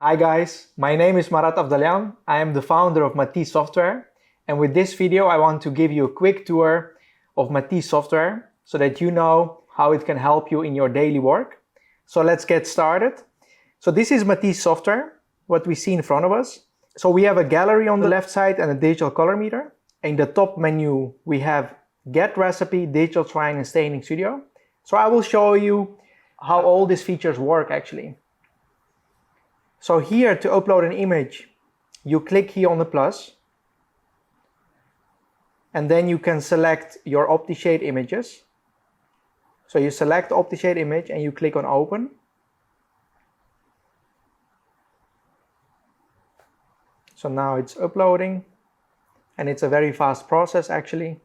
Hi guys, my name is Marat Avdalian. I am the founder of Matisse Software, and with this video I want to give you a quick tour of Matisse Software so that you know how it can help you in your daily work. So let's get started. So this is Matisse Software, what we see in front of us. So we have a gallery on the left side and a digital color meter. In the top menu we have Get Recipe, Digital Trine and Staining Studio. So I will show you how all these features work actually. So here to upload an image, you click here on the plus, and then you can select your OptiShade images. So you select OptiShade image and you click on open. So now it's uploading, and it's a very fast process actually.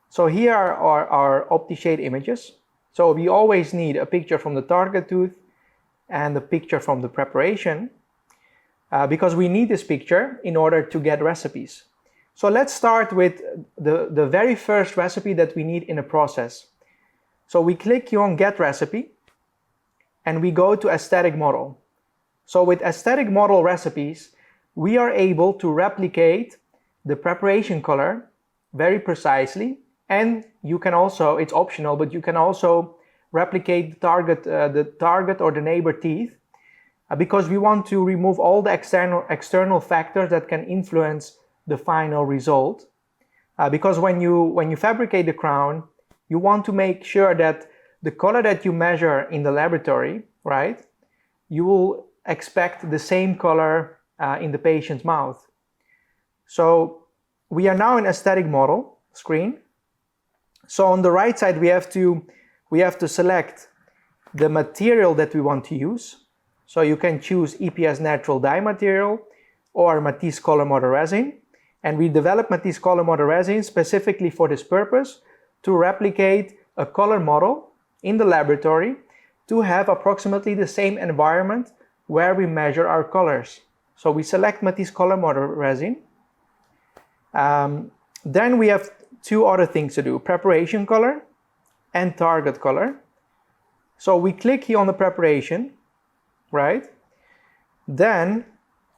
So here are our OptiShade images. So we always need a picture from the target tooth and the picture from the preparation because we need this picture in order to get recipes. So let's start with the very first recipe that we need in a process. So we click here on Get Recipe and we go to Aesthetic Model. So with Aesthetic Model recipes, we are able to replicate the preparation color very precisely, and you can also, it's optional, but you can also replicate the target or the neighbor teeth because we want to remove all the external factors that can influence the final result. Because when you fabricate the crown, you want to make sure that the color that you measure in the laboratory, right, you will expect the same color in the patient's mouth. So we are now in Aesthetic Model screen. So on the right side we have to select the material that we want to use. So you can choose EPS natural dye material or Matisse color model resin. And we developed Matisse color model resin specifically for this purpose, to replicate a color model in the laboratory to have approximately the same environment where we measure our colors. So we select Matisse color model resin. Then we have two other things to do: preparation color and target color. So we click here on the preparation, right? Then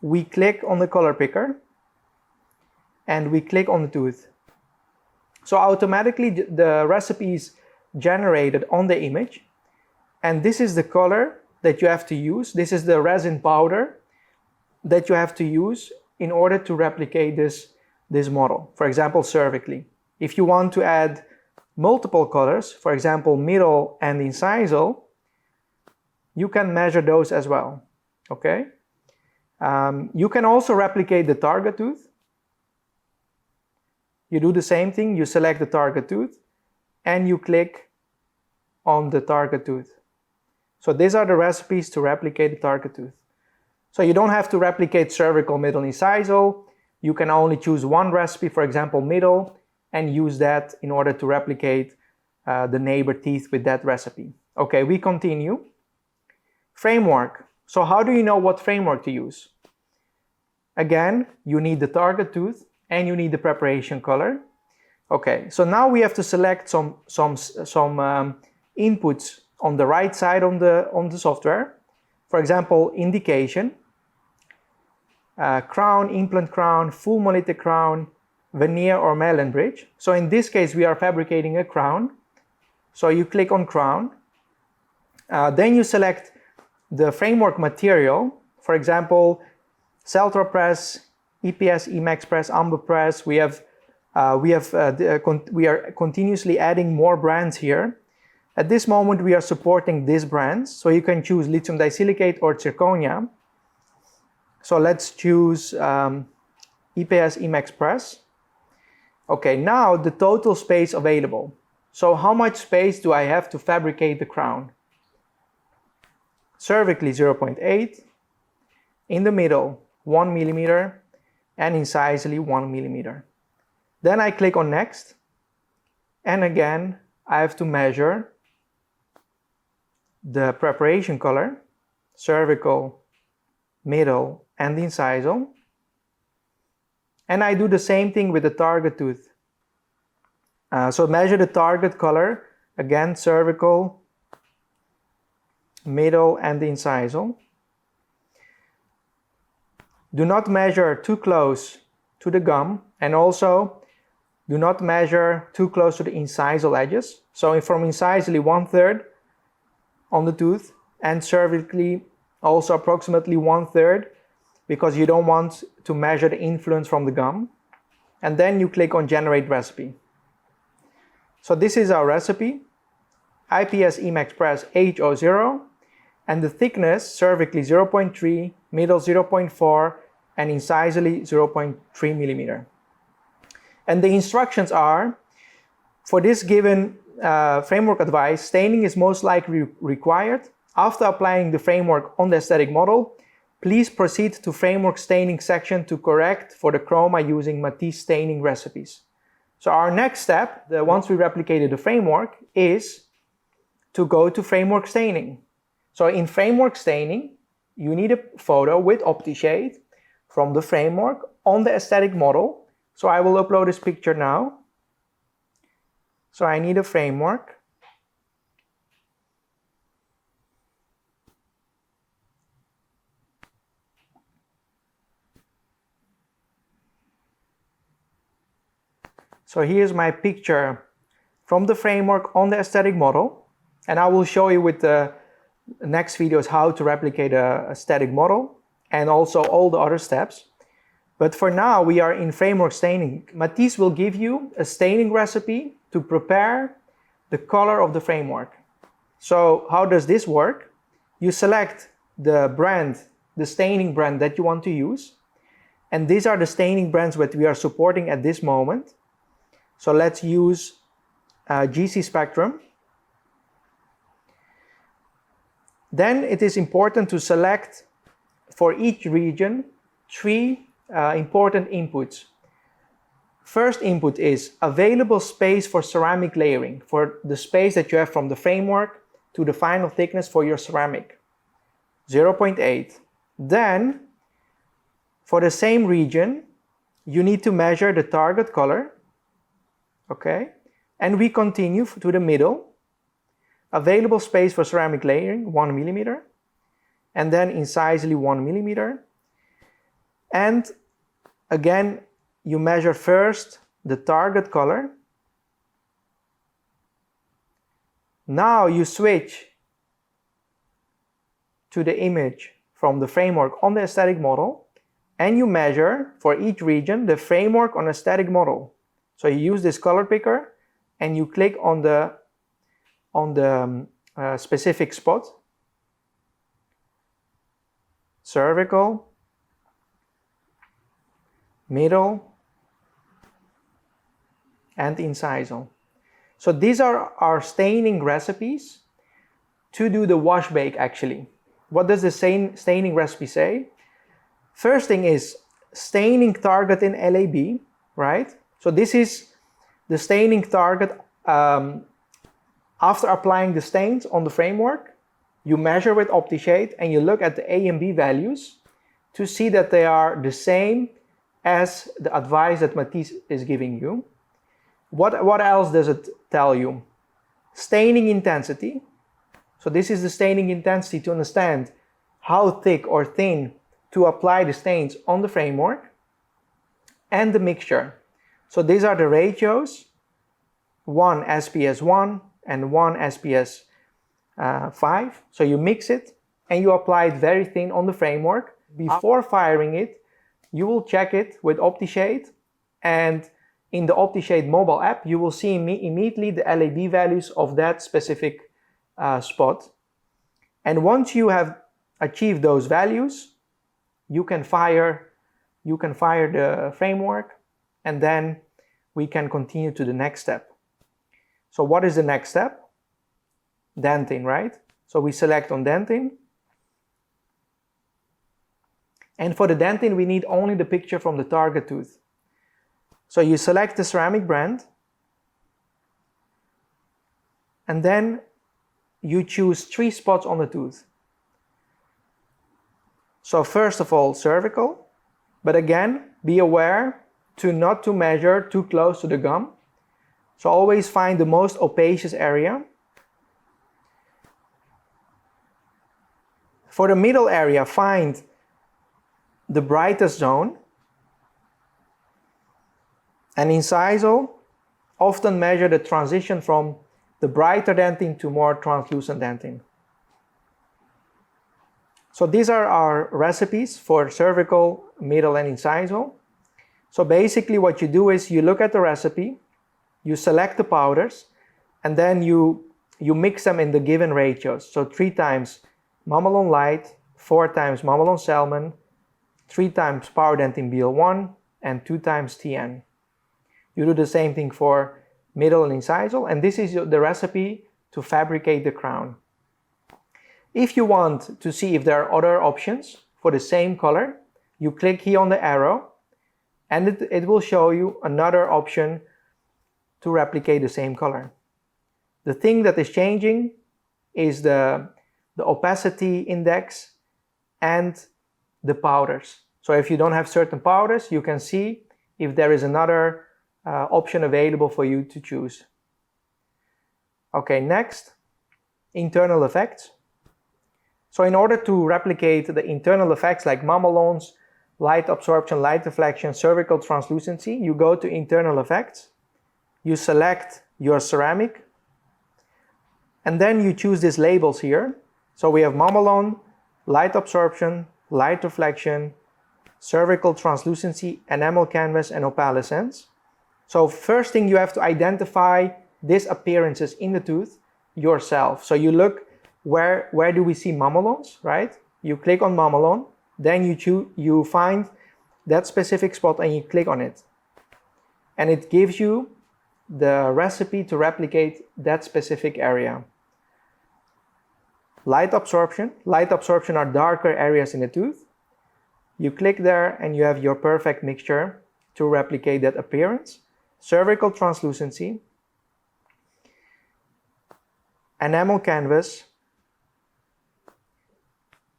we click on the color picker and we click on the tooth. So automatically the recipe is generated on the image, and this is the color that you have to use. This is the resin powder that you have to use in order to replicate this model, for example cervically. If you want to add multiple colors, for example middle and incisal, you can measure those as well. Okay. You can also replicate the target tooth. You do the same thing. You select the target tooth and you click on the target tooth. So these are the recipes to replicate the target tooth. So you don't have to replicate cervical, middle, incisal. You can only choose one recipe, for example middle, and use that in order to replicate the neighbor teeth with that recipe. Okay, we continue. Framework. So how do you know what framework to use? Again, you need the target tooth and you need the preparation color. Okay, so now we have to select some inputs on the right side on the software. For example, indication, crown, implant crown, full monolithic crown, veneer or Malin bridge. So in this case we are fabricating a crown. So you click on crown. Then you select the framework material. For example, Celtra press, EPS, Emax press, Amber press. We are continuously adding more brands here. At this moment we are supporting these brands. So you can choose lithium disilicate or zirconia. So let's choose EPS, Emax press. Okay, now the total space available. So how much space do I have to fabricate the crown? Cervically 0.8, in the middle 1 millimeter, and incisally 1 millimeter. Then I click on next, and again I have to measure the preparation color, cervical, middle, and incisal. And I do the same thing with the target tooth. So measure the target color, again cervical, middle, and the incisal. do not measure too close to the gum, and also do not measure too close to the incisal edges. So from incisally 1/3 on the tooth, and cervically also approximately 1/3, because you don't want to measure the influence from the gum. And then you click on generate recipe. So this is our recipe, IPS Emax Press H00, and the thickness cervically 0.3, middle 0.4, and incisally 0.3 millimeter. And the instructions are, for this given framework advice, staining is most likely required. After applying the framework on the aesthetic model, please proceed to framework staining section to correct for the chroma using Matisse staining recipes. So our next step, once we replicated the framework, is to go to framework staining. So in framework staining, you need a photo with OptiShade from the framework on the aesthetic model. So I will upload this picture now. So I need a framework. So here's my picture from the framework on the aesthetic model. And I will show you with the next videos how to replicate a static model and also all the other steps. But for now, we are in framework staining. Matisse will give you a staining recipe to prepare the color of the framework. So how does this work? You select the brand, the staining brand that you want to use. And these are the staining brands that we are supporting at this moment. So let's use GC Spectrum. Then it is important to select for each region 3 important inputs. First input is available space for ceramic layering, for the space that you have from the framework to the final thickness for your ceramic, 0.8. Then, for the same region, you need to measure the target color, okay? And we continue to the middle. Available space for ceramic layering, 1 millimeter. And then incisally 1 millimeter. And again, you measure first the target color. Now you switch to the image from the framework on the aesthetic model, and you measure for each region the framework on aesthetic model. So you use this color picker and you click on the specific spot, cervical, middle, and incisal. So these are our staining recipes to do the wash bake actually. What does the staining recipe say? First thing is staining target in LAB, right? So this is the staining target after applying the stains on the framework. You measure with OptiShade and you look at the A and B values to see that they are the same as the advice that Matisse is giving you. What else does it tell you? Staining intensity. So this is the staining intensity to understand how thick or thin to apply the stains on the framework. And the mixture. So these are the ratios, 1 SPS 1 and 1 SPS 5. So you mix it and you apply it very thin on the framework. Before firing it, you will check it with OptiShade, and in the OptiShade mobile app, you will see immediately the LAB values of that specific spot. And once you have achieved those values, you can fire the framework, and then we can continue to the next step. So what is the next step? Dentin, right? So we select on Dentin. And for the dentin, we need only the picture from the target tooth. So you select the ceramic brand, and then you choose 3 spots on the tooth. So first of all, cervical, but again, be aware not to measure too close to the gum. So always find the most opacious area. For the middle area, find the brightest zone, and incisal often measure the transition from the brighter dentin to more translucent dentin. So these are our recipes for cervical, middle, and incisal. So basically what you do is you look at the recipe, you select the powders, and then you mix them in the given ratios. So 3 times Mamelon Light, 4 times Mamelon Salmon, 3 times Power Dentin BL1, and 2 times TN. You do the same thing for middle and incisal, and this is the recipe to fabricate the crown. If you want to see if there are other options for the same color, you click here on the arrow, and it will show you another option to replicate the same color. The thing that is changing is the opacity index and the powders. So if you don't have certain powders, you can see if there is another option available for you to choose. Okay, next, internal effects. So in order to replicate the internal effects like mamelons, light absorption, light deflection, cervical translucency, you go to internal effects, you select your ceramic, and then you choose these labels here. So we have mamelon, light absorption, light reflection, cervical translucency, enamel canvas, and opalescence. So first thing, you have to identify these appearances in the tooth yourself. So you look where do we see mamelons, right? You click on mamelon, then you find that specific spot and you click on it. And it gives you the recipe to replicate that specific area. Light absorption are darker areas in the tooth. You click there and you have your perfect mixture to replicate that appearance. Cervical translucency, enamel canvas,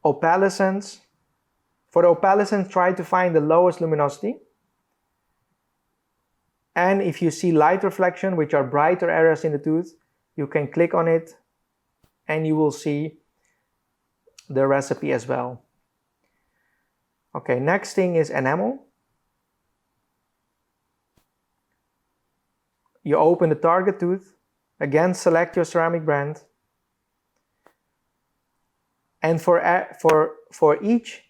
opalescence. For the opalescence, try to find the lowest luminosity. And if you see light reflection, which are brighter areas in the tooth, you can click on it and you will see the recipe as well. Okay, next thing is enamel. You open the target tooth, again select your ceramic brand, and for each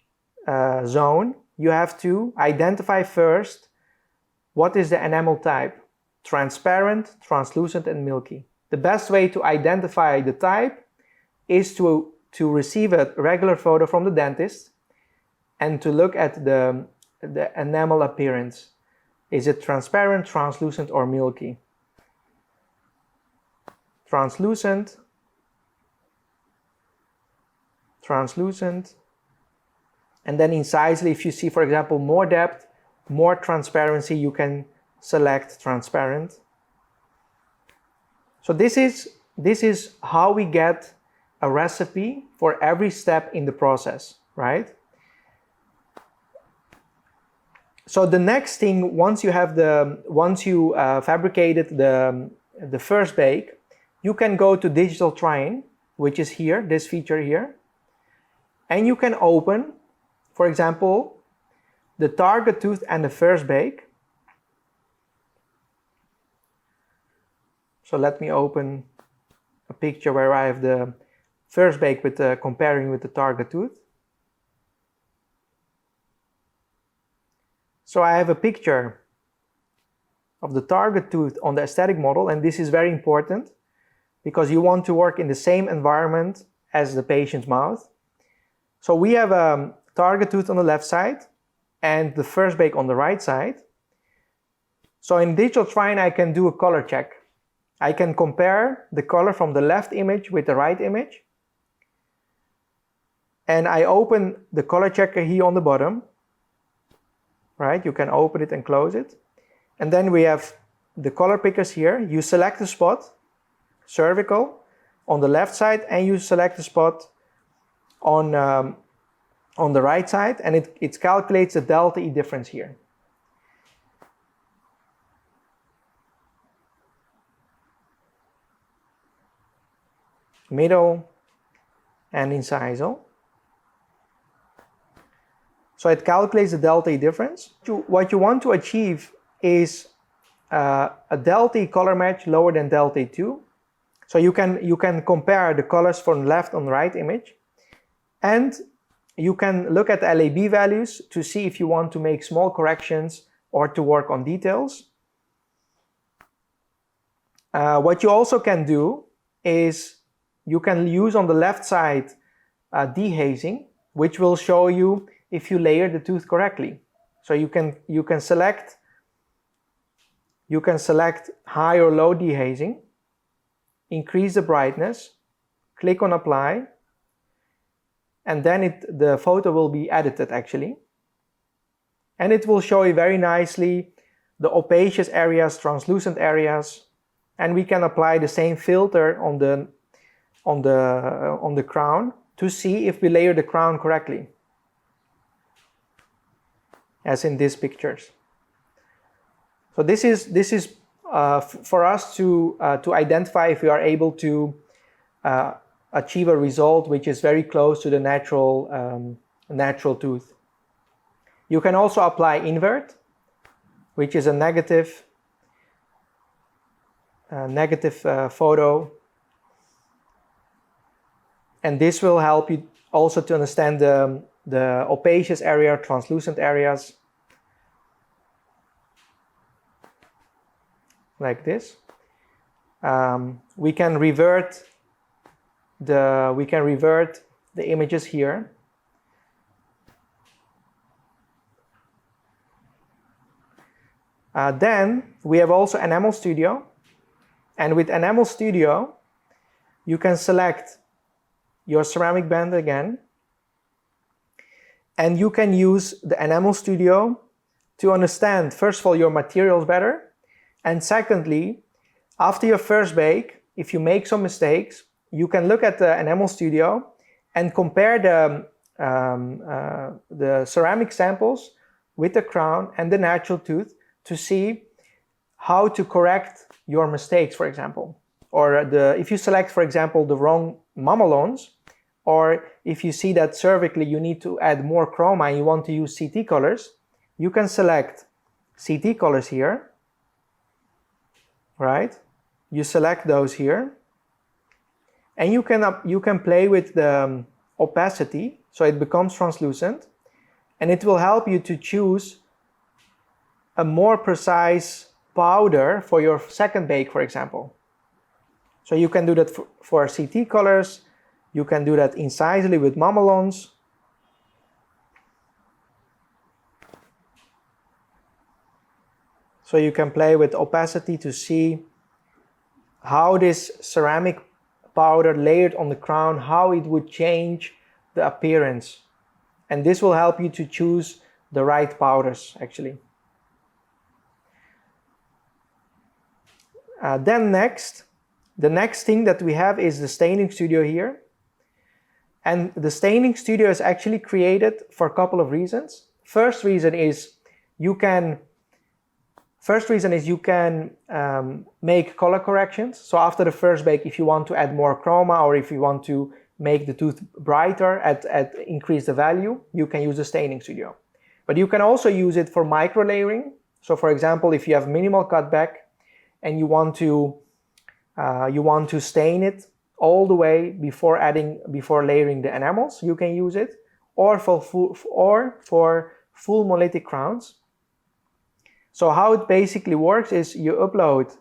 zone you have to identify first what is the enamel type: transparent, translucent, and milky. The best way to identify the type is to receive a regular photo from the dentist and to look at the enamel appearance. Is it transparent, translucent, or milky? Translucent, translucent, and then incisally, if you see, for example, more depth, more transparency, you can select transparent. So this is how we get a recipe for every step in the process, right? So the next thing, once you fabricated the first bake, you can go to digital Trine, which is here, this feature here, and you can open, for example, the target tooth and the first bake. So let me open a picture where I have the first bake with comparing with the target tooth. So I have a picture of the target tooth on the aesthetic model, and this is very important because you want to work in the same environment as the patient's mouth. So we have a target tooth on the left side and the first bake on the right side. So in digital Trine, I can do a color check. I can compare the color from the left image with the right image. And I open the color checker here on the bottom. Right? You can open it and close it. And then we have the color pickers here. You select the spot, cervical, on the left side, and you select the spot on the right side, and it calculates the delta E difference here. Middle and incisal. So it calculates the delta E difference. What you want to achieve is a delta E color match lower than delta E2. So you can compare the colors from left and right image, and you can look at the LAB values to see if you want to make small corrections or to work on details. What you also can do is you can use on the left side dehazing, which will show you if you layer the tooth correctly. So you can select high or low dehazing, increase the brightness, click on apply, and then the photo will be edited actually. And it will show you very nicely the opacious areas, translucent areas, and we can apply the same filter on the crown to see if we layer the crown correctly, as in these pictures. So this is for us to identify if we are able to achieve a result which is very close to the natural tooth. You can also apply invert, which is a negative photo, and this will help you also to understand the opacious area, translucent areas, like this. We can revert the images here. Then we have also Enamel Studio, and with Enamel Studio you can select your ceramic band again, and you can use the Enamel Studio to understand, first of all, your materials better, and secondly, after your first bake, if you make some mistakes, you can look at the Enamel Studio and compare the ceramic samples with the crown and the natural tooth to see how to correct your mistakes, for example. Or if you select, for example, the wrong mamelons, or if you see that cervically you need to add more chroma and you want to use CT colors, you can select CT colors here, right? You select those here, and you can play with the opacity so it becomes translucent, and it will help you to choose a more precise powder for your second bake, for example. So you can do that for CT colors, you can do that incisively with mamelons. So you can play with opacity to see how this ceramic powder layered on the crown, how it would change the appearance. And this will help you to choose the right powders, actually. Then the next thing that we have is the staining studio here. And the staining studio is actually created for a couple of reasons. First reason is you can make color corrections. So after the first bake, if you want to add more chroma, or if you want to make the tooth brighter, increase the value, you can use the staining studio. But you can also use it for micro layering. So for example, if you have minimal cutback and you want to stain it all the way before layering the enamels, you can use it, or for full monolithic crowns. So how it basically works is you upload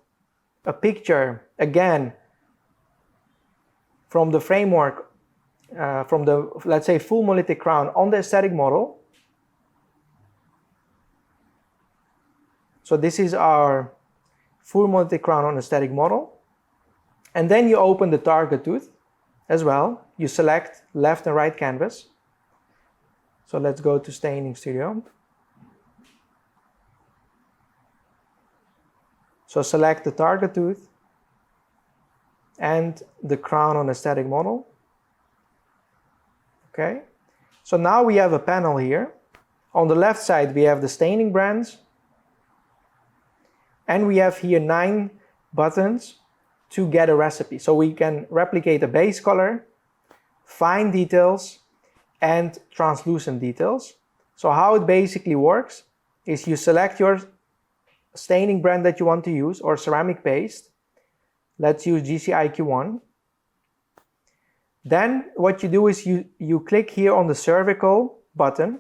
a picture again from the framework, from the, let's say, full monolithic crown on the aesthetic model. So this is our full monolithic crown on aesthetic model. And then you open the target tooth as well. You select left and right canvas. So let's go to Staining Studio. So select the target tooth and the crown on aesthetic model. Okay. So now we have a panel here. On the left side we have the staining brands. And we have here 9 buttons to get a recipe. So we can replicate a base color, fine details, and translucent details. So how it basically works is you select your staining brand that you want to use or ceramic paste. Let's use GCIQ1. Then what you do is you click here on the cervical button.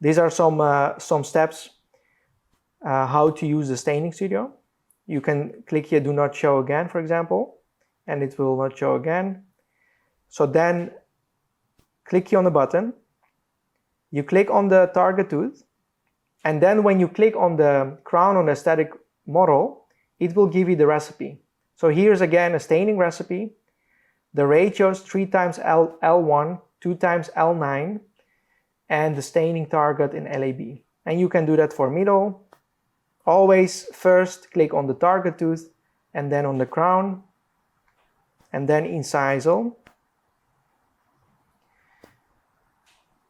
These are some steps how to use the staining studio. You can click here, do not show again, for example, and it will not show again. So then click here on the button. You click on the target tooth, and then when you click on the crown on the aesthetic model, it will give you the recipe. So here's again a staining recipe. The ratios 3 times L1, 2 times L9, and the staining target in LAB. And you can do that for middle. Always first click on the target tooth, and then on the crown, and then incisal.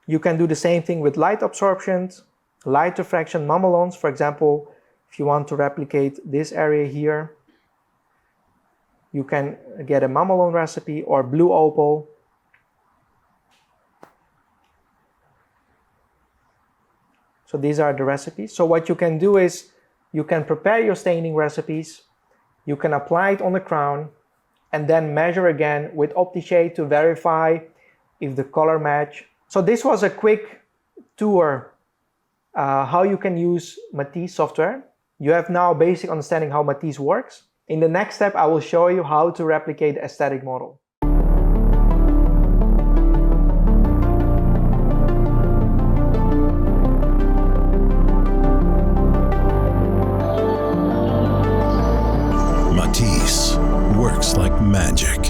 You can do the same thing with light absorption, light refraction, mamelons. For example, if you want to replicate this area here, you can get a mamelon recipe or blue opal. So these are the recipes. So what you can do is you can prepare your staining recipes, you can apply it on the crown, and then measure again with OptiShade to verify if the color match. So this was a quick tour how you can use Matisse software. You have now basic understanding how Matisse works. In the next step, I will show you how to replicate the aesthetic model. Matisse works like magic.